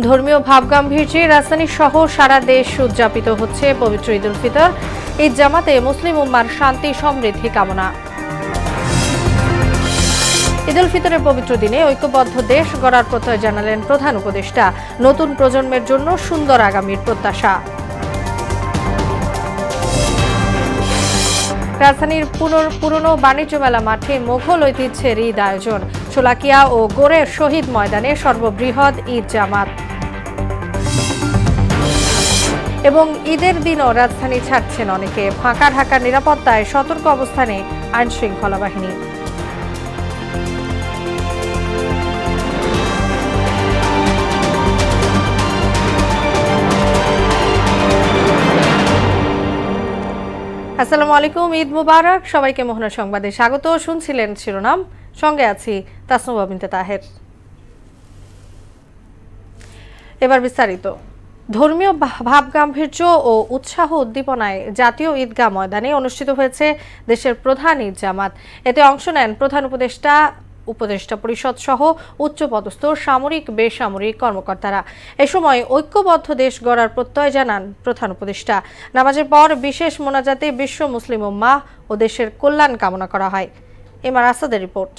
ধর্মীয় ভাবগাম্ভীর্যে রাজধানী সহ সারা দেশ উদযাপিত হচ্ছে পবিত্র ঈদ উল ফিতর। ঈদ জামাতে মুসলিম উম্মার শান্তি সমৃদ্ধি কামনা। ঈদ উল ফিতরের পবিত্র দিনে ঐক্যবদ্ধ দেশ গড়ার প্রত্যয় জানালেন প্রধান উপদেষ্টা। নতুন প্রজন্মের জন্য সুন্দর আগামীর প্রত্যাশা। রাজধানীর পুরনো বাণিজ্য মেলা মাঠে মোঘল ঐতিহ্যের ঈদ আয়োজন। শোলাকিয়া ও গোরের শহীদ ময়দানে সর্ববৃহৎ ঈদ জামাত। এবং ঈদের দিনও রাজধানী ছাড়ছেন অনেকে। ফাঁকা ঢাকার নিরাপত্তায় সতর্ক অবস্থানে আইন শৃঙ্খলা বাহিনী। আসসালামু আলাইকুম, ঈদ মুবারক। সবাইকে মোহনা সংবাদে স্বাগত। শুনছিলেন শিরোনাম, সঙ্গে আছি তাসনুবা বিনতে তাহের। এবার বিস্তারিত। ধর্মীয় ভাবগাম্ভীর্য ও উৎসাহ উদ্দীপনায় জাতীয় ঈদগাহ ময়দানে অনুষ্ঠিত হয়েছে দেশের প্রধান ঈদ জামাত। এতে অংশ নেন প্রধান উপদেষ্টা পরিষদ সহ উচ্চপদস্থ সামরিক বেসামরিক কর্মকর্তারা। এ সময় ঐক্যবদ্ধ দেশ গড়ার প্রত্যয় জানান প্রধান উপদেষ্টা। নামাজের পর বিশেষ মোনাজাতে বিশ্ব মুসলিম উম্মাহ ও দেশের কল্যাণ কামনা করা হয়। এমআর আসাদের রিপোর্ট।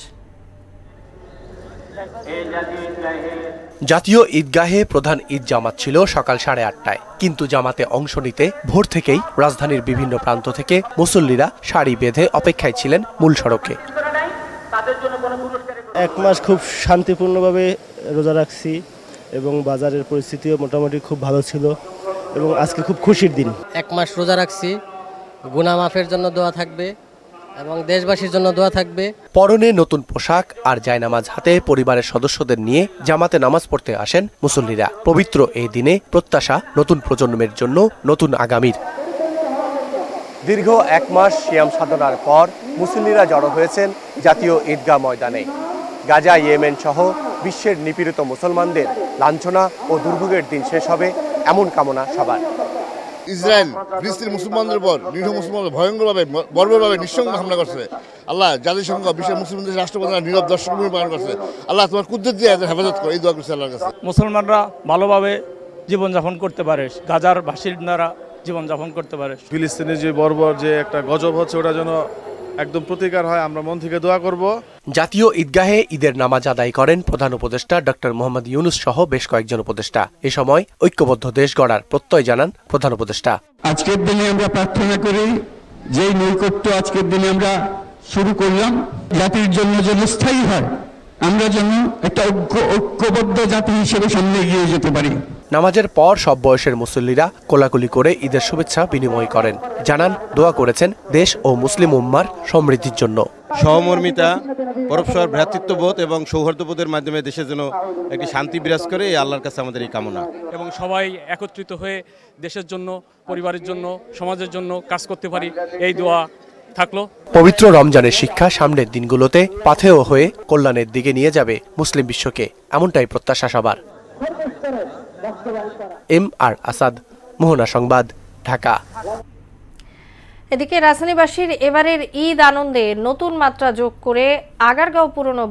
জাতীয় ঈদগাহে প্রধান ঈদ জামাত ছিল সকাল 8:30টায়, কিন্তু জামাতে অংশ নিতে ভোর থেকেই রাজধানীর বিভিন্ন প্রান্ত থেকে মুসল্লিরা সারি বেঁধে অপেক্ষায় ছিলেন মূল সড়কে। এক মাস খুব শান্তিপূর্ণভাবে রোজা রাখছি এবং বাজারের পরিস্থিতিও মোটামুটি খুব ভালো ছিল এবং আজকে খুব খুশির দিন। এক মাস রোজা রাখছি, গুনাহ মাফের জন্য দোয়া থাকবে এবং দেশবাসীর জন্য দোয়া থাকবে। পরনে নতুন পোশাক আর জায়নামাজ হাতে পরিবারের সদস্যদের নিয়ে জামাতে নামাজ পড়তে আসেন মুসল্লিরা। পবিত্র এই দিনে প্রত্যাশা নতুন প্রজন্মের জন্য নতুন আগামীর। দীর্ঘ এক মাস সিয়াম সাধনার পর মুসল্লিরা জড়ো হয়েছেন জাতীয় ঈদগাহ ময়দানে। গাজা, ইয়েমেন সহ বিশ্বের নিপীড়িত মুসলমানদের লাঞ্ছনা ও দুর্ভোগের দিন শেষ হবে, এমন কামনা সবার। ইসরায়েল ফিলিস্তিন মুসলমানদের উপর নিরীহ মুসলমানদের ভয়ঙ্করভাবে বর্বরভাবে নিঃসঙ্গ হামলা করছে। আল্লাহ জাতিসংঘ বিশ্বের মুসলমানদের রাষ্ট্রপ্রধান নীরব দর্শক পালন করছে। আল্লাহ তোমার কুদরত দিয়ে হেফাজত করে, এই দোয়া করছে আল্লাহর কাছে। মুসলমানরা ভালোভাবে জীবনযাপন করতে পারে, গাজার বাসিন্দারা জীবনযাপন করতে পারে। ফিলিস্তিনের যে বর্বর যে একটা গজব হচ্ছে, ওটা যেন একদম প্রতিকার হয়, আমরা মন থেকে দোয়া করব। জাতীয় ঈদগাহে ঈদের নামাজ আদায় করেন প্রধান উপদেষ্টা ডক্টর মোহাম্মদ ইউনুস সহ বেশ কয়েকজন উপদেষ্টা। এ সময় ঐক্যবদ্ধ দেশ গড়ার প্রত্যয় জানান প্রধান উপদেষ্টা। আজকের দিনে আমরা প্রার্থনা করি যে নৈকট্য আজকের দিনে আমরা শুরু করলাম, জাতির জন্য যেন স্থায়ী হয়, আমরা যেন একটা ঐক্যবদ্ধ জাতি হিসেবে সামনে এগিয়ে যেতে পারি। নামাজের পর সব বয়সের মুসল্লিরা কোলাকুলি করে ঈদের শুভেচ্ছা বিনিময় করেন। জানান দোয়া করেছেন দেশ ও মুসলিম উম্মার সমৃদ্ধির জন্য। সহমর্মিতা, পরস্পর ভ্রাতৃত্ববোধ এবং সৌহার্দ্যবোধের মাধ্যমে দেশে যেন একটি শান্তি বিরাজ করে, এই আল্লাহর কাছে আমাদের এই কামনা। এবং সবাই একত্রিত হয়ে দেশের জন্য, পরিবারের জন্য, সমাজের জন্য কাজ করতে পারি, এই দোয়া থাকলো। পবিত্র রমজানের শিক্ষা সামনের দিনগুলোতে পাথেয় হয়ে কল্যাণের দিকে নিয়ে যাবে মুসলিম বিশ্বকে, এমনটাই প্রত্যাশা সবার। এমআর আসাদ, মোহনা সংবাদ, ঢাকা। এদিকে রাজধানীবাসীর এবারের ঈদ আনন্দে নতুন মাত্রা যোগ করে আগারগাঁও পুরনো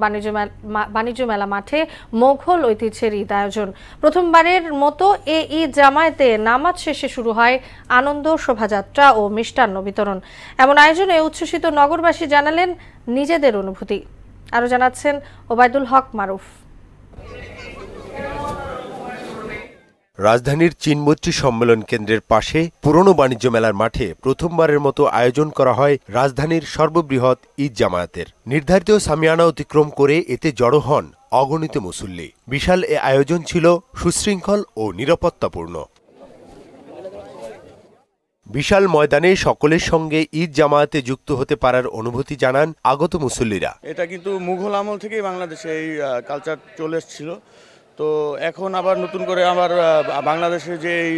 বাণিজ্য মেলা মাঠে মোঘল ঐতিহ্যের ঈদ আয়োজন। প্রথমবারের মতো এ ঈদ জামায়াতে নামাজ শেষে শুরু হয় আনন্দ শোভাযাত্রা ও মিষ্টান্ন বিতরণ। এমন আয়োজনে উচ্ছ্বসিত নগরবাসী জানালেন নিজেদের অনুভূতি। আরও জানাচ্ছেন ওবায়দুল হক মারুফ। রাজধানীর চীনমৈত্রী সম্মেলন কেন্দ্রের পাশে পুরনো বাণিজ্য মেলার মাঠে প্রথমবারের মতো আয়োজন করা হয় রাজধানীর সর্ববৃহৎ ঈদ জামায়াতের। নির্ধারিত সামিয়ানা অতিক্রম করে এতে জড়ো হন অগণিত মুসল্লি। বিশাল এ আয়োজন ছিল সুশৃঙ্খল ও নিরাপত্তাপূর্ণ। বিশাল ময়দানে সকলের সঙ্গে ঈদ জামায়াতে যুক্ত হতে পারার অনুভূতি জানান আগত মুসল্লিরা। এটা কিন্তু মুঘল আমল থেকেই বাংলাদেশে এই কালচার চলে এসেছিল, তো এখন আবার নতুন করে আবার বাংলাদেশে যে এই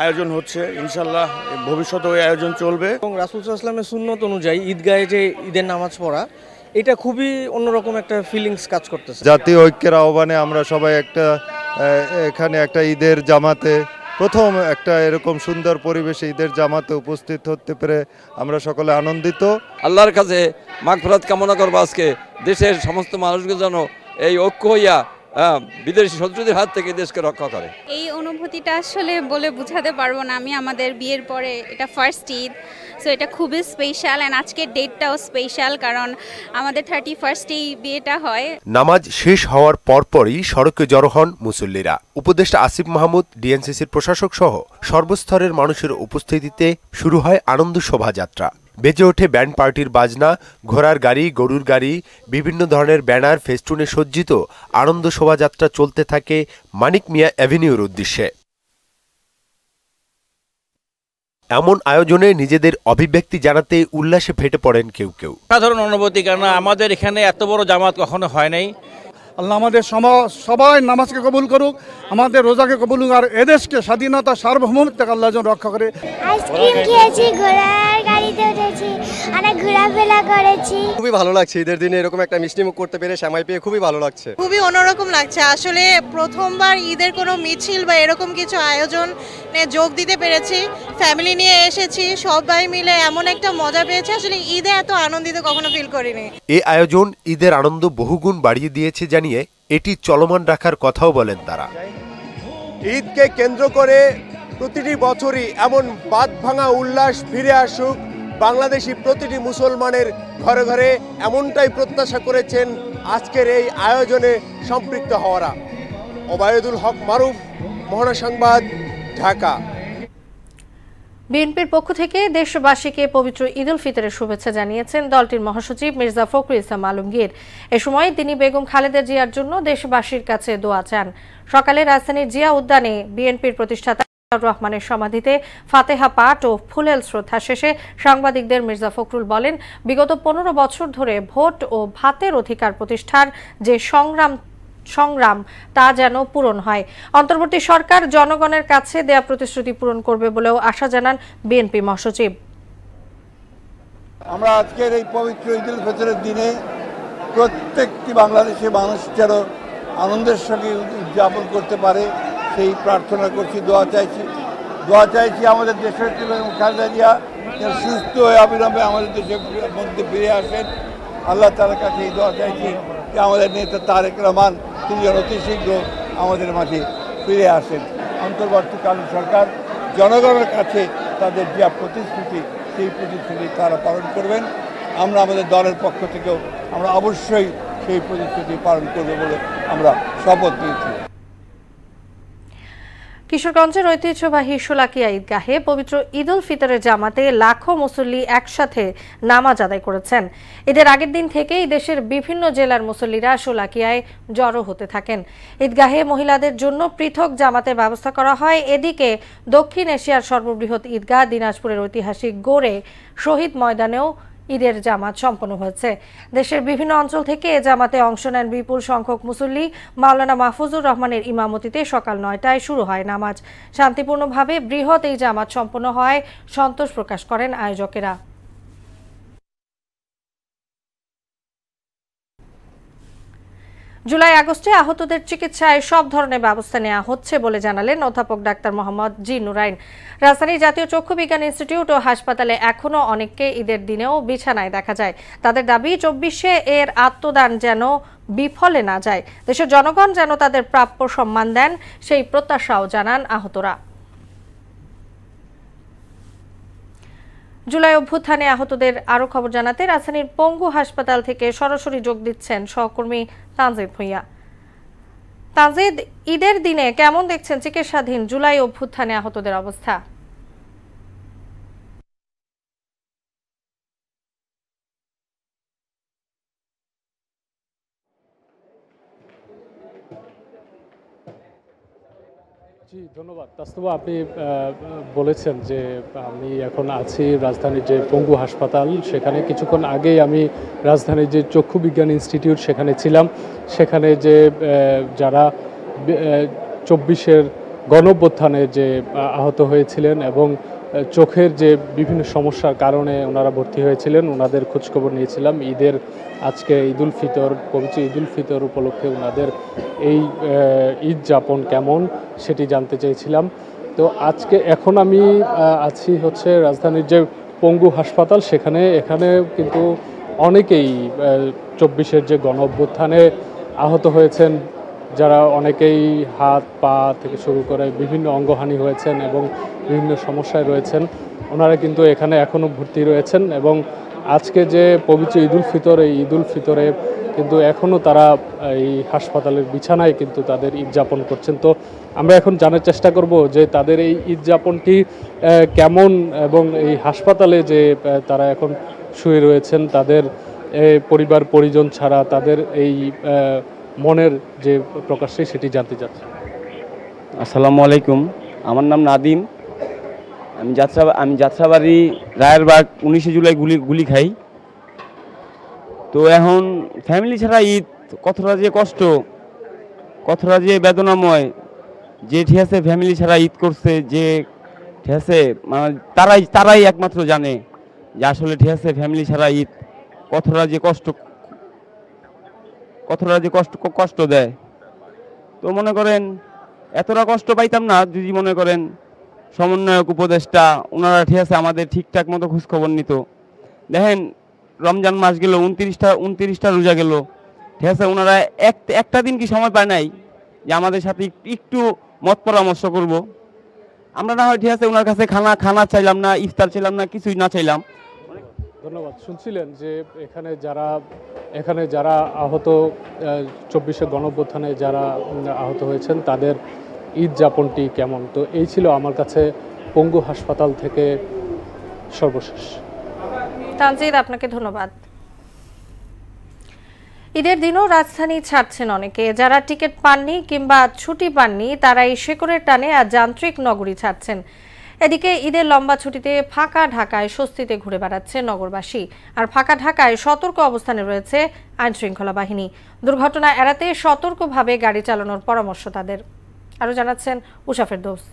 আয়োজন হচ্ছে, ইনশাল্লাহ ভবিষ্যতে ওই আয়োজন চলবে। এবং রাসূল সাল্লাল্লাহু আলাইহি ওয়াসাল্লামের সুন্নত অনুযায়ী ঈদগাহে যে ঈদের নামাজ পড়া, এটা খুবই অন্যরকম একটা ফিলিংস কাজ করতেছে। জাতীয় ঐক্যের আহ্বানে আমরা সবাই এখানে একটা ঈদের জামাতে, প্রথম একটা এরকম সুন্দর পরিবেশে ঈদের জামাতে উপস্থিত হতে পেরে আমরা সকলে আনন্দিত। আল্লাহর কাছে মাগফিরাত কামনা করব আজকে দেশের সমস্ত মানুষগুলো যেন এই ঐক্য হইয়া বিদেশি শত্রুদের হাত থেকে দেশকে রক্ষা করে। এই অনুভূতিটা আসলে বলে বোঝাতে পারবো না আমি। আমাদের বিয়ের পরে এটা ফার্স্ট ঈদ, সো এটা খুবই স্পেশাল অ্যান্ড আজকের ডেটটাও স্পেশাল, কারণ আমাদের 31st বিয়েটা হয়। নামাজ শেষ হওয়ার পরপরই সড়কে জড়ো হন মুসল্লিরা। উপদেষ্টা আসিফ মাহমুদ, ডিএনসিসির প্রশাসক সহ সর্বস্তরের মানুষের উপস্থিতিতে শুরু হয় আনন্দ শোভাযাত্রা। বেজে ওঠে ব্যান্ড পার্টির বাজনা, ঘোড়ার গাড়ি, গরুর গাড়ি, বিভিন্ন ধরনের ব্যানার, ফেস্টুনে সজ্জিত আনন্দ শোভাযাত্রা চলতে থাকে মানিক মিয়া অ্যাভিনিউর উদ্দেশ্যে। এমন আয়োজনে নিজেদের অভিব্যক্তি জানাতে উল্লাসে ফেটে পড়েন কেউ কেউ। সাধারণ অনুভূতি, কারণ আমাদের এখানে এত বড় জামাত কখনো হয় নাই। আল্লাহ আমাদের সবাই নামাজকে কবুল করুক, আমাদের রোজাকে কবুল করুক, আর এদেশকে স্বাধীনতা সার্বভৌমত্ব আল্লাহ যেন রক্ষা করে। আইসক্রিম খেয়েছি, ঘোড়ার গাড়িতে উঠেছি, অনেক ঘোরাফেরা করেছি। খুবই ভালো লাগছে ঈদের দিনে এরকম একটা মিষ্টিমুখ করতে পেরে, সেমাই পেয়ে খুবই ভালো লাগছে। খুবই অন্যরকম লাগছে আসলে। প্রথমবার ঈদের কোনো মিছিল বা এরকম কিছু আয়োজনে যোগ দিতে পেরেছি, ফ্যামিলি নিয়ে এসেছি, সবাই মিলে এমন একটা মজা পেয়েছি। আসলে ঈদে এত আনন্দিত কখনো ফিল করিনি। এই আয়োজন ঈদের আনন্দ বহুগুণ বাড়িয়ে দিয়েছে জানিয়ে এটি চলমান রাখার কথাও বলেন তারা। ঈদকে কেন্দ্র করে প্রতিটি বছরই এমন বাঁধ ভাঙা উল্লাস ফিরে আসুক বাংলাদেশি প্রতিটি মুসলমানের ঘরে ঘরে, এমনটাই প্রত্যাশা করেছেন আজকের এই আয়োজনে সম্পৃক্ত হওয়ারা। ওবায়দুল হক মারুফ, মহানা সংবাদ, ঢাকা। বিএনপির পক্ষ থেকে দেশবাসীকে পবিত্র ঈদ উল ফিতরের শুভেচ্ছা জানিয়েছেন দলটির মহাসচিব মির্জা ফখরুল ইসলাম আলমগীর। এ সময় তিনি বেগম খালেদা জিয়ার জন্য দেশবাসীর কাছে দোয়া চান। সকালে রাজধানীর জিয়া উদ্যানে বিএনপির প্রতিষ্ঠাতা রহমানের সমাধিতে ফাতেহা পাঠ ও ফুলেল শ্রদ্ধা শেষে সাংবাদিকদের মির্জা ফখরুল বলেন, বিগত 15 বছর ধরে ভোট ও ভাতের অধিকার প্রতিষ্ঠার যে সংগ্রাম তা যেন পূরণ হয়। অন্তর্বর্তী সরকার জনগণের কাছে দেয়া প্রতিশ্রুতি পূরণ করবে বলেও আশা জানান বিএনপি মহাসচিব। আমরা আজকের এই পবিত্র ঈদ উল ফিতরের দিনে প্রত্যেকটি বাংলাদেশি মানুষ যেন আনন্দের সঙ্গে উদযাপন করতে পারে সেই প্রার্থনা করছি, দোয়া চাইছি আমাদের দেশের খালেদা জিয়া যেন সুস্থ হয়ে অবিলম্বে আমাদের দেশের মধ্যে ফিরে আসেন। আল্লাহ তাআলার কাছে এই দোয়া চাইছি যে আমাদের নেতা তারেক রহমান তিনি যেন অতি শীঘ্র আমাদের মাঝে ফিরে আসেন। অন্তর্বর্তীকালীন সরকার জনগণের কাছে তাদের যে প্রতিশ্রুতি সেই প্রতিশ্রুতি তারা পালন করবেন। আমরা আমাদের দলের পক্ষ থেকেও আমরা অবশ্যই সেই প্রতিশ্রুতি পালন করব বলে আমরা শপথ নিয়েছি। কিশোরগঞ্জের ঐতিহ্যবাহী শোলাকিয়া ঈদগাহে পবিত্র ঈদ উল ফিতরের জামাতে লাখো মুসল্লি একসাথে নামাজ আদায় করেছেন। ঈদের আগের দিন থেকেই দেশের বিভিন্ন জেলার মুসল্লিরা শোলাকিয়ায় জড়ো হতে থাকেন। ঈদগাহে মহিলাদের জন্য পৃথক জামাতের ব্যবস্থা করা হয়। এদিকে দক্ষিণ এশিয়ার সর্ববৃহৎ ঈদগাহ দিনাজপুরের ঐতিহাসিক গোরে শহীদ ময়দানেও ঈদের জামাত সম্পন্ন হয়েছে। দেশের বিভিন্ন অঞ্চল থেকে এ জামাতে অংশ নেন বিপুল সংখ্যক মুসল্লি। মাওলানা মাহফুজুর রহমানের ইমামতিতে সকাল 9টায় শুরু হয় নামাজ। শান্তিপূর্ণভাবে বৃহৎ এই জামাত সম্পন্ন হয় সন্তোষ প্রকাশ করেন আয়োজকেরা। জুলাই আগস্টে আহতদের চিকিৎসায় সব ধরনের ব্যবস্থা নেওয়া হচ্ছে বলে জানালেন অধ্যাপক ডাক্তার মোহাম্মদ জি নুরাইন। রাজধানীর জাতীয় চক্ষু বিজ্ঞান ইনস্টিটিউট ও হাসপাতালে এখনও অনেককে ঈদের দিনেও বিছানায় দেখা যায়। তাদের দাবি 24-এ এর আত্মদান যেন বিফলে না যায়, দেশের জনগণ যেন তাদের প্রাপ্য সম্মান দেন সেই প্রত্যাশাও জানান আহতরা। জুলাই অভ্যুত্থানে আহতদের আরও খবর জানাতে রাজধানীর পঙ্গু হাসপাতাল থেকে সরাসরি যোগ দিচ্ছেন সহকর্মী তানজিদ ভুঁইয়া। তানজিদ, ঈদের দিনে কেমন দেখছেন চিকিৎসাধীন জুলাই অভ্যুত্থানে আহতদের অবস্থা? জি ধন্যবাদ তাস্তবা, আপনি বলেছেন যে আমি এখন আছি রাজধানীর যে পঙ্গু হাসপাতাল, সেখানে কিছুক্ষণ আগেই আমি রাজধানীর যে চক্ষু বিজ্ঞান ইনস্টিটিউট সেখানে ছিলাম। সেখানে যে যারা 24-এর গণঅভ্যুত্থানে যে আহত হয়েছিলেন এবং চোখের যে বিভিন্ন সমস্যার কারণে ওনারা ভর্তি হয়েছিলেন, ওনাদের খোঁজখবর নিয়েছিলাম। ঈদের আজকে ঈদ উল ফিতর, পবিত্র ঈদ উল ফিতর উপলক্ষে ওনাদের এই ঈদ যাপন কেমন সেটি জানতে চেয়েছিলাম। তো আজকে এখন আমি আছি হচ্ছে রাজধানীর যে পঙ্গু হাসপাতাল, এখানে কিন্তু অনেকেই 24-এর যে গণ অভ্যুত্থানে আহত হয়েছেন যারা অনেকেই হাত পা থেকে শুরু করে বিভিন্ন অঙ্গহানি হয়েছেন এবং বিভিন্ন সমস্যায় রয়েছেন, ওনারা কিন্তু এখানে এখনও ভর্তি রয়েছেন। এবং আজকে যে পবিত্র ঈদুল ফিতর, এই ঈদুল ফিতরে কিন্তু এখনও তারা এই হাসপাতালের বিছানায় কিন্তু তাদের ঈদ যাপন করছেন। তো আমরা এখন জানার চেষ্টা করব যে তাদের এই ঈদ যাপনটি কেমন, এবং এই হাসপাতালে যে তারা এখন শুয়ে রয়েছেন তাদের পরিবার পরিজন ছাড়া তাদের এই মনের যে প্রকাশে সেটি জানতে চাচ্ছি। আসসালামু আলাইকুম, আমার নাম নাদিম। আমি যাত্রাবাড়ি রায়েরবাগ 19 জুলাই গুলি খাই। তো এখন ফ্যামিলি ছাড়া ঈদ কতটা যে কষ্ট, কতটা যে বেদনাময়, যে ঠিক আছে ফ্যামিলি ছাড়া ঈদ করছে, যে ঠিক আছে মানে তারাই একমাত্র জানে যে আসলে ঠিক আছে ফ্যামিলি ছাড়া ঈদ কতটা যে কষ্ট দেয়। তো মনে করেন এতটা কষ্ট পাইতাম না যদি মনে করেন সমন্বয়ক উপদেষ্টা ওনারা ঠিক আছে আমাদের ঠিকঠাক মতো খোঁজখবর নিত। দেখেন রমজান মাস গেল, 29টা রোজা গেল, ঠিক আছে ওনারা একটা দিন কি সময় পায় নাই যে আমাদের সাথে একটু মত পরামর্শ করব। আমরা না হয় ঠিক আছে ওনার কাছে খানা চাইলাম না, ইফতার চাইলাম না, কিছুই না চাইলাম। ধন্যবাদ। শুনছিলেন যে এখানে যারা আহত 24শে গণঅভ্যুত্থানে যারা আহত হয়েছেন তাদের ঈদ যাপনটি কেমন। তো এই ছিল আমার কাছে পঙ্গু হাসপাতাল থেকে সর্বশেষ। তানজিদ, আপনাকে ধন্যবাদ। ঈদের দিনও রাজধানী ছাড়ছেন অনেকে। যারা টিকিট পাননি কিংবা ছুটি পাননি তারা এই শেকড়ের টানে আর যান্ত্রিক নগরী ছাড়ছেন। এদিকে ঈদের লম্বা ছুটিতে ফাঁকা ঢাকায় স্বস্তিতে ঘুরে বেড়াচ্ছে নগরবাসী। আর ফাঁকা ঢাকায় সতর্ক অবস্থানে রয়েছে আইনশৃঙ্খলা বাহিনী। দুর্ঘটনা এড়াতে সতর্কভাবে গাড়ি চালানোর পরামর্শ তাদের। আরো জানাচ্ছেন উষা ফেরদৌস।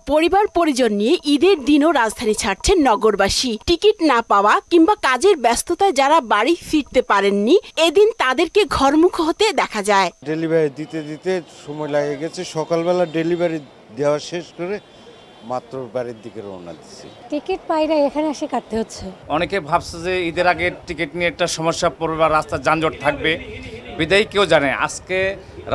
পরিবার পরিজন নিয়ে ঈদের দিনও রাজধানী ছাড়ছেন নগরবাসী। টিকিট না পাওয়া কিংবা কাজের ব্যস্ততায় যারা বাড়ি ফিরতে পারেননি, এদিন তাদেরকে ঘরমুখ হতে দেখা যায়। ডেলিভারি দিতে সময় লাগে গেছে। সকালবেলা ডেলিভারি দেওয়া শেষ করে মাত্র বাড়ির দিকে রওনা দিচ্ছি। টিকিট পাইরা এখানে এসে কাটতে হচ্ছে। অনেকে ভাবছে যে ঈদের আগে টিকিট নিয়ে একটা সমস্যা পড়বে বা রাস্তার যানজট থাকবে, বিদায়ী কেউ জানে আজকে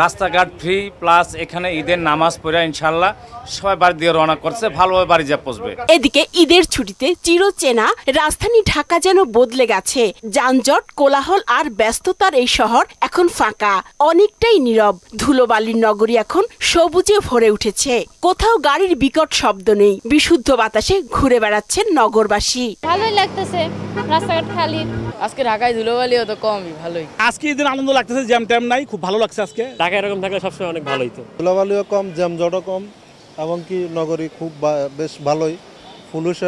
রাস্তাঘাট ফ্রি, প্লাস এখানে ঈদের নামাজ পড়ে ইনশাল্লাহ সবাই বাড়ি দিয়ে রওনা করছে, ভালোভাবে বাড়ি যা পৌঁছবে। এদিকে ঈদের ছুটিতে চিরচেনা রাজধানী ঢাকা যেন বদলে গেছে। যানজট, কোলাহল আর ব্যস্ততার এই শহর এখন ফাঁকা, অনেকটাই নীরব। ধুলোবালির নগরী এখন সবুজে ভরে উঠেছে। কোথাও গাড়ির বিকট শব্দ নেই, বিশুদ্ধ বাতাসে ঘুরে বেড়াচ্ছেন নগরবাসী। ভালোই লাগতেছে, রাস্তাঘাট খালি। আজকে ঢাকায় ধুলোবালিও তো কমই, ভালোই। আজকে ঈদের আনন্দ লাগতেছে, জ্যাম ট্যাম নাই, খুব ভালো লাগছে আজকে। ঢাকা এরকম থাকলে সবসময় অনেক ভালোই। তো ধুলোবালিও কম, জ্যামজটও কম, এমনকি নগরী খুব বেশ ভালোই। পুলিশ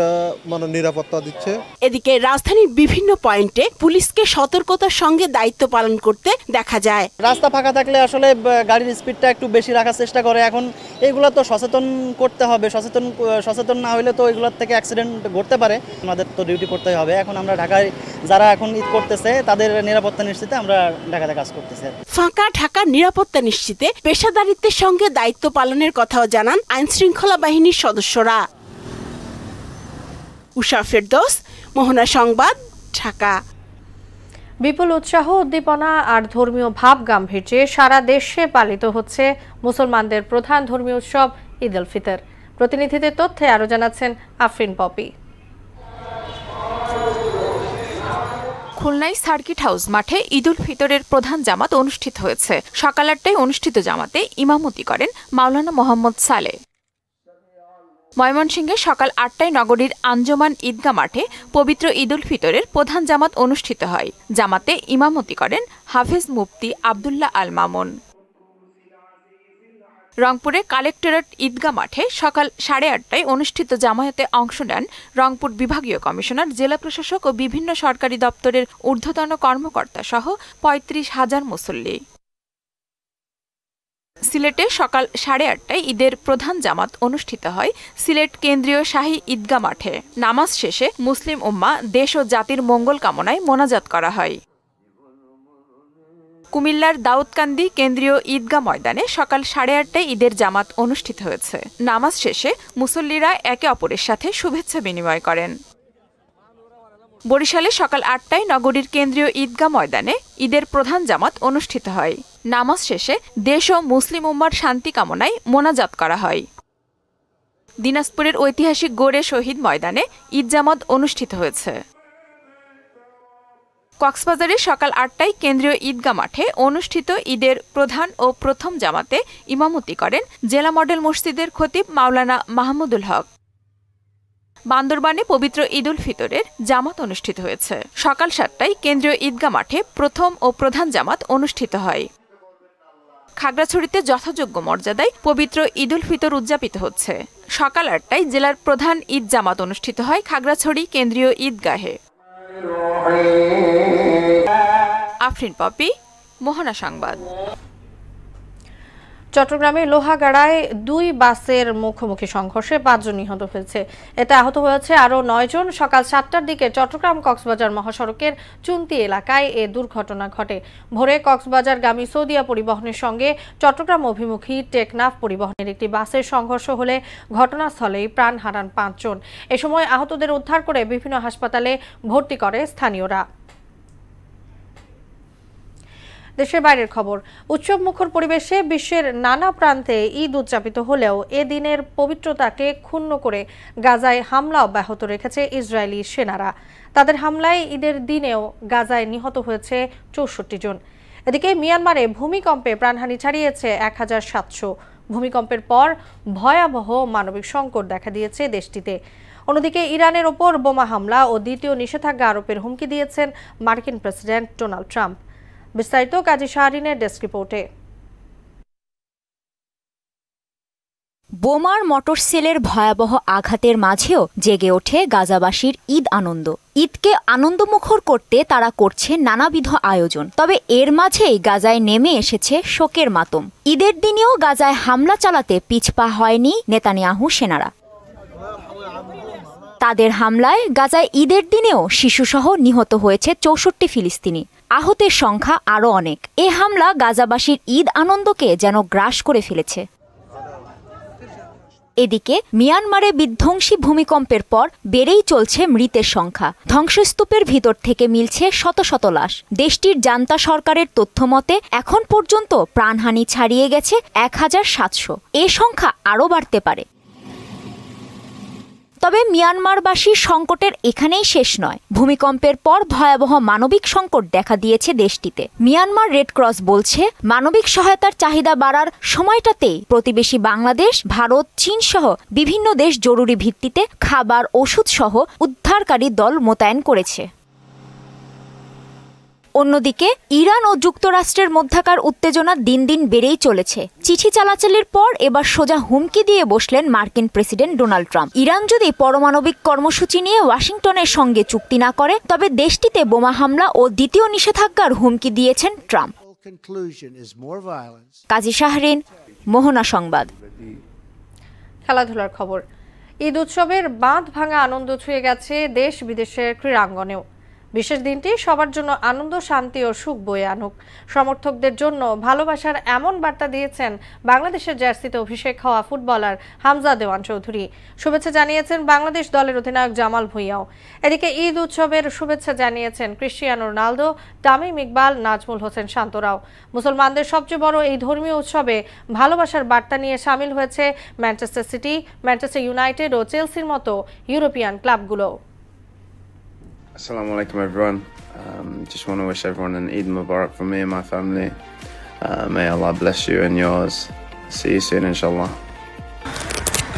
মানে নিরাপত্তা দিচ্ছে। এদিকে রাজধানীর বিভিন্ন পয়েন্টে পুলিশকে সতর্কতার সঙ্গে দায়িত্ব পালন করতে দেখা যায়। রাস্তা ফাঁকা থাকলে আসলে গাড়ির স্পিডটা একটু বেশি রাখার চেষ্টা করে। এখন এগুলো তো সচেতন করতে হবে, সচেতন না হলে তো এগুলোর থেকে অ্যাক্সিডেন্ট ঘটতে পারে। আমাদের তো ডিউটি করতেই হবে। এখন আমরা ঢাকায় যারা এখন ঈদ করতেছে তাদের নিরাপত্তা নিশ্চিতে আমরা ঢাকাতে কাজ করতেছি। ফাঁকা ঢাকার নিরাপত্তা নিশ্চিতে পেশাদারিত্বের সঙ্গে দায়িত্ব পালনের কথাও জানান আইনশৃঙ্খলা বাহিনীর সদস্যরা। উষা ফেরদৌস, মোহনা সংবাদ, ঢাকা। বিপুল উৎসাহ, উদ্দীপনা আর ধর্মীয় ভাব গাম্ভীর্যে সারা দেশে পালিত হচ্ছে মুসলমানদের প্রধান ধর্মীয় উৎসব ঈদ উল ফিতর। প্রতিনিধিদের তথ্যে আরো জানাচ্ছেন আফরিন পপি। খুলনায় সার্কিট হাউস মাঠে ঈদ উল ফিতরের প্রধান জামাত অনুষ্ঠিত হয়েছে। সকাল 8টায় অনুষ্ঠিত জামাতে ইমামতি করেন মাওলানা মোহাম্মদ সালে। ময়মনসিংহে সকাল 8টায় নগরীর আঞ্জমান ঈদগাহ মাঠে পবিত্র ঈদ উল ফিতরের প্রধান জামাত অনুষ্ঠিত হয়। জামাতে ইমামতি করেন হাফেজ মুফতি আব্দুল্লাহ আল মামুন। রংপুরে কালেক্টরেট ঈদগাহ মাঠে সকাল 8:30টায় অনুষ্ঠিত জামায়াতে অংশ নেন রংপুর বিভাগীয় কমিশনার, জেলা প্রশাসক ও বিভিন্ন সরকারি দপ্তরের ঊর্ধ্বতন কর্মকর্তা সহ 35,000 মুসল্লি। সিলেটে সকাল 8:30টায় ঈদের প্রধান জামাত অনুষ্ঠিত হয় সিলেট কেন্দ্রীয় শাহী ঈদগাহ মাঠে। নামাজ শেষে মুসলিম উম্মাহ দেশ ও জাতির মঙ্গল কামনায় মোনাজাত করা হয়। কুমিল্লার দাউদকান্দি কেন্দ্রীয় ঈদগাহ ময়দানে সকাল 8:30টায় ঈদের জামাত অনুষ্ঠিত হয়েছে। নামাজ শেষে মুসল্লিরা একে অপরের সাথে শুভেচ্ছা বিনিময় করেন। বরিশালে সকাল ৮টায় নগরীর কেন্দ্রীয় ঈদগাহ ময়দানে ঈদের প্রধান জামাত অনুষ্ঠিত হয়। নামাজ শেষে দেশ ও মুসলিম উম্মার শান্তি কামনায় মোনাজাত করা হয়। দিনাজপুরের ঐতিহাসিক গোড়ে শহীদ ময়দানে ঈদ জামাত অনুষ্ঠিত হয়েছে। কক্সবাজারে সকাল ৮টায় কেন্দ্রীয় ঈদগাহ মাঠে অনুষ্ঠিত ঈদের প্রধান ও প্রথম জামাতে ইমামতি করেন জেলা মডেল মসজিদের খতিব মাওলানা মাহমুদুল হক। বান্দরবানে পবিত্র ঈদুল ফিতরের জামাত অনুষ্ঠিত হয়েছে। সকাল ৭টায় কেন্দ্রীয় ঈদগাহ মাঠে প্রথম ও প্রধান জামাত অনুষ্ঠিত হয়। খাগড়াছড়িতে যথাযোগ্য মর্যাদায় পবিত্র ঈদুল ফিতর উদযাপিত হচ্ছে। সকাল ৮টায় জেলার প্রধান ঈদ জামাত অনুষ্ঠিত হয় খাগড়াছড়ি কেন্দ্রীয় ঈদগাহে। আফরিন পপি, মোহনা সংবাদ। চট্টগ্রামের লোহাগাড়ায় ২ বাসের মুখোমুখি সংঘর্ষে ৫ জন নিহত হয়েছে। এতে আহত হয়েছে আরও ৯ জন। সকাল ৭টার দিকে চট্টগ্রাম কক্সবাজার মহাসড়কের চুন্তি এলাকায় এ দুর্ঘটনা ঘটে। ভোরে কক্সবাজারগামী সৌদিয়া পরিবহনের সঙ্গে চট্টগ্রাম অভিমুখী টেকনাফ পরিবহনের একটি বাসের সংঘর্ষ হলে ঘটনাস্থলেই প্রাণ হারান ৫ জন। এ সময় আহতদের উদ্ধার করে বিভিন্ন হাসপাতালে ভর্তি করে স্থানীয়রা। দেশের বাইরের খবর। উৎসব মুখর পরিবেশে বিশ্বের নানা প্রান্তে ঈদ উদযাপিত হলেও এ দিনের পবিত্রতাকে ক্ষুণ্ণ করে গাজায় হামলা অব্যাহত রেখেছে ইসরায়েলি সেনারা। তাদের হামলায় ঈদের দিনেও গাজায় নিহত হয়েছে ৬৪ জন। এদিকে মিয়ানমারে ভূমিকম্পে প্রাণহানি ছাড়িয়েছে ১৭০০। ভূমিকম্পের পর ভয়াবহ মানবিক সংকট দেখা দিয়েছে দেশটিতে। অন্যদিকে ইরানের ওপর বোমা হামলা ও দ্বিতীয় নিষেধাজ্ঞা আরোপের হুমকি দিয়েছেন মার্কিন প্রেসিডেন্ট ডোনাল্ড ট্রাম্প। বিস্তারিত কাজী শাহরিনের ডেস্ক রিপোর্টে। বোমার মোটর সেলের ভয়াবহ আঘাতের মাঝেও জেগে ওঠে গাজাবাসীর ঈদ আনন্দ। ঈদকে আনন্দমুখর করতে তারা করছে নানাবিধ আয়োজন। তবে এর মাঝেই গাজায় নেমে এসেছে শোকের মাতম। ঈদের দিনেও গাজায় হামলা চালাতে পিছপা হয়নি নেতানিয়াহু সেনারা। তাদের হামলায় গাজায় ঈদের দিনেও শিশুসহ নিহত হয়েছে ৬৪ ফিলিস্তিনি। আহতের সংখ্যা আরও অনেক। এ হামলা গাজাবাসীর ঈদ আনন্দকে যেন গ্রাস করে ফেলেছে। এদিকে মিয়ানমারে বিধ্বংসী ভূমিকম্পের পর বেড়েই চলছে মৃতের সংখ্যা। ধ্বংসস্তূপের ভিতর থেকে মিলছে শত শত লাশ। দেশটির জান্তা সরকারের তথ্য মতে এখন পর্যন্ত প্রাণহানি ছাড়িয়ে গেছে ১৭০০। এ সংখ্যা আরও বাড়তে পারে। তবে মিয়ানমারবাসীর সংকটের এখানেই শেষ নয়। ভূমিকম্পের পর ভয়াবহ মানবিক সংকট দেখা দিয়েছে দেশটিতে। মিয়ানমার রেড ক্রস বলছে, মানবিক সহায়তার চাহিদা বাড়ার সময়টাতেই প্রতিবেশী বাংলাদেশ, ভারত, চীন সহ বিভিন্ন দেশ জরুরি ভিত্তিতে খাবার, ওষুধ সহ উদ্ধারকারী দল মোতায়েন করেছে। অন্যদিকে ইরান ও যুক্তরাষ্ট্রের মধ্যকার উত্তেজনা দিন দিন বেড়েই চলেছে। চিঠি চালাচালির পর এবার সোজা হুমকি দিয়ে বসলেন মার্কিন প্রেসিডেন্ট ডোনাল্ড ট্রাম্প। ইরান যদি পারমাণবিক কর্মসূচি নিয়ে ওয়াশিংটনের সঙ্গে চুক্তি না করে তবে দেশটিতে বোমা হামলা ও দ্বিতীয় নিষেধাজ্ঞার হুমকি দিয়েছেন ট্রাম্প। কাজী শাহরিন, মোহনা সংবাদ। খেলাধুলার খবর। ঈদ উৎসবের বাঁধ ভাঙা আনন্দ ছুঁয়ে গেছে দেশ বিদেশের ক্রীড়াঙ্গনেও। বিশেষ দিনটি সবার জন্য আনন্দ, শান্তি ও সুখ বয়ে আনুক। সমর্থকদের জন্য ভালোবাসার এমন বার্তা দিয়েছেন বাংলাদেশের জার্সিতে অভিষেক হওয়া ফুটবলার হামজা দেওয়ান চৌধুরী। শুভেচ্ছা জানিয়েছেন বাংলাদেশ দলের অধিনায়ক জামাল ভুঁইয়াও। এদিকে ঈদ উৎসবের শুভেচ্ছা জানিয়েছেন ক্রিশ্চিয়ানো রোনালদো, তামিম ইকবাল, নাজমুল হোসেন শান্তরাও। মুসলমানদের সবচেয়ে বড় এই ধর্মীয় উৎসবে ভালোবাসার বার্তা নিয়ে সামিল হয়েছে ম্যানচেস্টার সিটি, ম্যানচেস্টার ইউনাইটেড ও চেলসির মতো European ক্লাবগুলো। Assalamu alaikum everyone. Just want to wish everyone an Eid Mubarak from me and my family. May Allah bless you and yours. See you soon inshallah.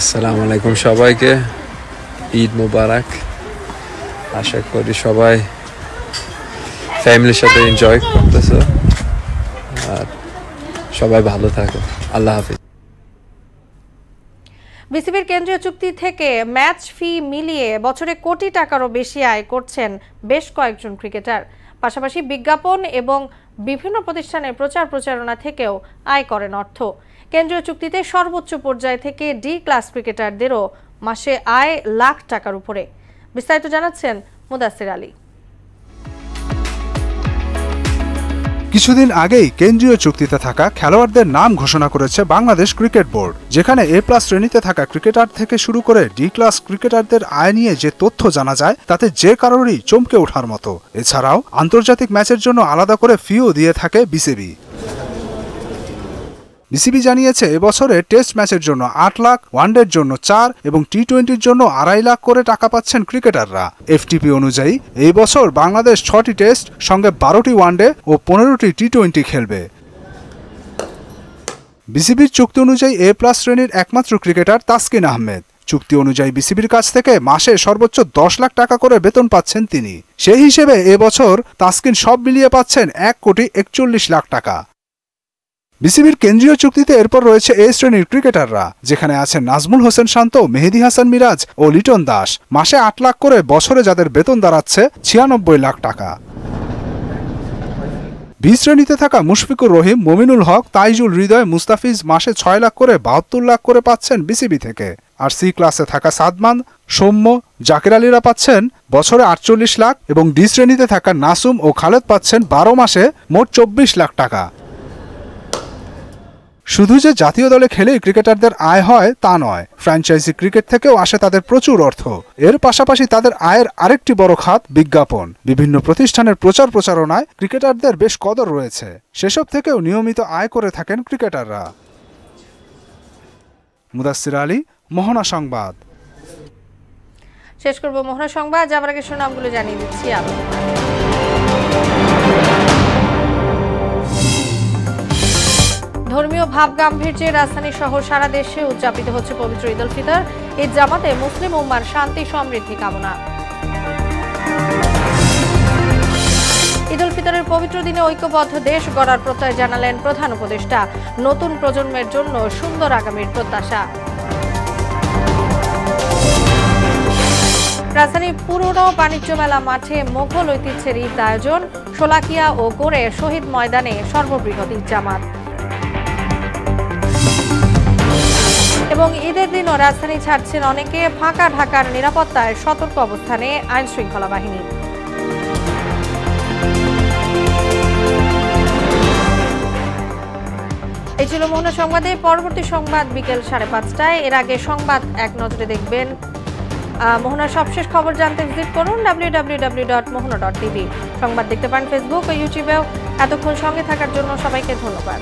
Assalamu alaikum সবাইকে ঈদ মুবারক। আশা করি সবাই ফ্যামিলির সাথে enjoy করতেছে আর সবাই ভালো থাকো। আল্লাহ হাফেজ। বিসিবির কেন্দ্রীয় চুক্তি থেকে ম্যাচ ফি মিলিয়ে বছরে কোটি টাকারও বেশি আয় করছেন বেশ কয়েকজন ক্রিকেটার। পাশাপাশি বিজ্ঞাপন এবং বিভিন্ন প্রতিষ্ঠানের প্রচার প্রচারণা থেকেও আয় করেন অর্থ। কেন্দ্রীয় চুক্তিতে সর্বোচ্চ পর্যায় থেকে ডি ক্লাস ক্রিকেটারদেরও মাসে আয় লাখ টাকার উপরে। বিস্তারিত জানাচ্ছেন মুদাসির আলী। কিছুদিন আগেই কেন্দ্রীয় চুক্তিতে থাকা খেলোয়াড়দের নাম ঘোষণা করেছে বাংলাদেশ ক্রিকেট বোর্ড, যেখানে A+ শ্রেণীতে থাকা ক্রিকেটার থেকে শুরু করে D ক্লাস ক্রিকেটারদের আয় নিয়ে যে তথ্য জানা যায় তাতে যে কারোরই চমকে ওঠার মতো। এছাড়াও আন্তর্জাতিক ম্যাচের জন্য আলাদা করে ফিও দিয়ে থাকে বিসিবি। বিসিবি জানিয়েছে এবছরে টেস্ট ম্যাচের জন্য 8 লাখ, ওয়ানডের জন্য 4 এবং টি-20-র জন্য 2.5 লাখ করে টাকা পাচ্ছেন ক্রিকেটাররা। FTP অনুযায়ী এই বছর বাংলাদেশ 6টি টেস্ট সঙ্গে 12টি ওয়ানডে ও 15টি টি-20 খেলবে। বিসিবির চুক্তি অনুযায়ী A+ শ্রেণীর একমাত্র ক্রিকেটার তাসকিন আহমেদ। চুক্তি অনুযায়ী বিসিবির কাছ থেকে মাসে সর্বোচ্চ 10 লাখ টাকা করে বেতন পাচ্ছেন তিনি। সেই হিসেবে এবছর তাসকিন সব মিলিয়ে পাচ্ছেন 1,41 লাখ টাকা। বিসিবির কেন্দ্রীয় চুক্তিতে এরপর রয়েছে A শ্রেণীর ক্রিকেটাররা, যেখানে আছেন নাজমুল হোসেন শান্ত, মেহেদী হাসান মিরাজ ও লিটন দাস। মাসে 8 লাখ করে, বছরে যাদের বেতন দাঁড়াচ্ছে 96 লাখ টাকা। B শ্রেণীতে থাকা মুশফিকুর রহিম, মমিনুল হক, তাইজুল হৃদয়, মুস্তাফিজ মাসে 6 লাখ করে, 72 লাখ করে পাচ্ছেন বিসিবি থেকে। আর C ক্লাসে থাকা সাদমান, সৌম্য, জাকির আলীরা পাচ্ছেন বছরে 48 লাখ এবং D শ্রেণীতে থাকা নাসুম ও খালেদ পাচ্ছেন 12 মাসে মোট 24 লাখ টাকা। শুধু যে জাতীয় দলে খেলেই ক্রিকেটারদের আয় হয় তা নয়, ফ্র্যাঞ্চাইজি ক্রিকেট থেকেও আসে তাদের প্রচুর অর্থ। এর পাশাপাশি তাদের আয়ের আরেকটি বড় খাত বিজ্ঞাপন। বিভিন্ন প্রতিষ্ঠানের প্রচারণায় ক্রিকেটারদের বেশ কদর রয়েছে, সেসব থেকেও নিয়মিত আয় করে থাকেন ক্রিকেটাররা। মুদাসসির আলী, মোহনা সংবাদ। শেষ করব মোহনা সংবাদ, যাবার আগে শিরোনামগুলো জানিয়ে দিচ্ছি আবার। ধর্মীয় ভাব গাম্ভীর্যে রাজধানী সহ সারা দেশে উদযাপিত হচ্ছে পবিত্র ঈদ উল ফিতর। ঈদ জামাতে মুসলিম উম্মার শান্তি সমৃদ্ধি কামনা। ঈদ উল ফিতরের পবিত্র দিনে ঐক্যবদ্ধ দেশ গড়ার প্রত্যয় জানালেন প্রধান উপদেষ্টা। নতুন প্রজন্মের জন্য সুন্দর আগামীর প্রত্যাশা। রাজধানীর পুরনো বাণিজ্য মেলা মাঠে মোগল ঐতিহ্যের ঈদ আয়োজন। শোলাকিয়া ও গোড়ে শহীদ ময়দানে সর্ববৃহৎ ঈদ জামাত। এবং ঈদের দিনও রাজধানী ছাড়ছেন অনেকে, ফাঁকা ঢাকার নিরাপত্তায় সতর্ক অবস্থানে আইন শৃঙ্খলা বাহিনী। এই ছিল মোহনা সংবাদে। পরবর্তী সংবাদ বিকেল 5:30টায়। এর আগে সংবাদ এক নজরে দেখবেন। মোহনার সবশেষ খবর জানতে ভিজিট করুন www.mohana.tv। সংবাদ দেখতে পান ফেসবুক ও ইউটিউবেও। এতক্ষণ সঙ্গে থাকার জন্য সবাইকে ধন্যবাদ।